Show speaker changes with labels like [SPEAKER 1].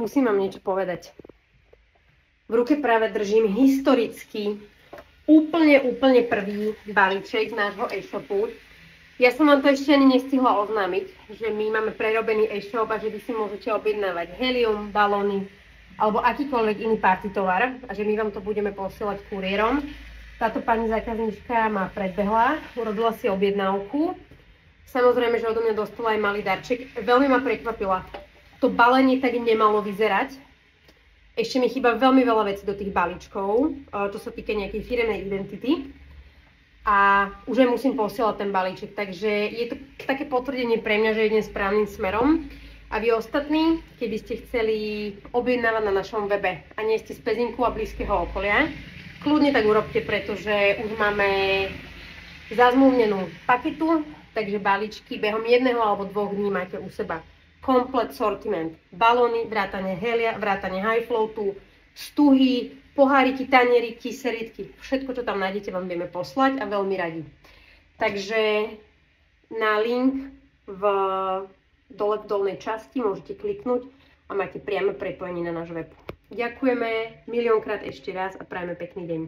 [SPEAKER 1] musím vám niečo povedať. V ruke práve držím historický, úplne prvý balíček z nášho e-shopu. Ja som vám to ešte ani nestihla oznámiť, že my máme prerobený e-shop a že vy si môžete objednávať helium, balóny alebo akýkoľvek iný party tovar a že my vám to budeme posielať kuriérom. Táto pani zákazníčka ma predbehla, urobila si objednávku. Samozrejme, že odo mňa dostala aj malý darček. Veľmi ma prekvapila. To balenie tak nemalo vyzerať. Ešte mi chýba veľmi veľa vecí do tých balíčkov, čo sa týka nejakej firemnej identity. A už aj musím posielať ten balíček, takže je to také potvrdenie pre mňa, že idem správnym smerom. A vy ostatní, keby ste chceli objednávať na našom webe a nie ste z Pezinku a blízkeho okolia, kľudne tak urobte, pretože už máme zazmluvnenú paketu, takže balíčky behom 1 alebo 2 dní máte u seba. Komplet sortiment. Balóny, vrátane helia, vrátane high floatu, stuhy, poháriky, tanieriky, seritky. Všetko, čo tam nájdete, vám vieme poslať a veľmi radi. Takže na link dole v dolnej časti môžete kliknúť a máte priame prepojenie na náš web. Ďakujeme miliónkrát ešte raz a prajeme pekný deň.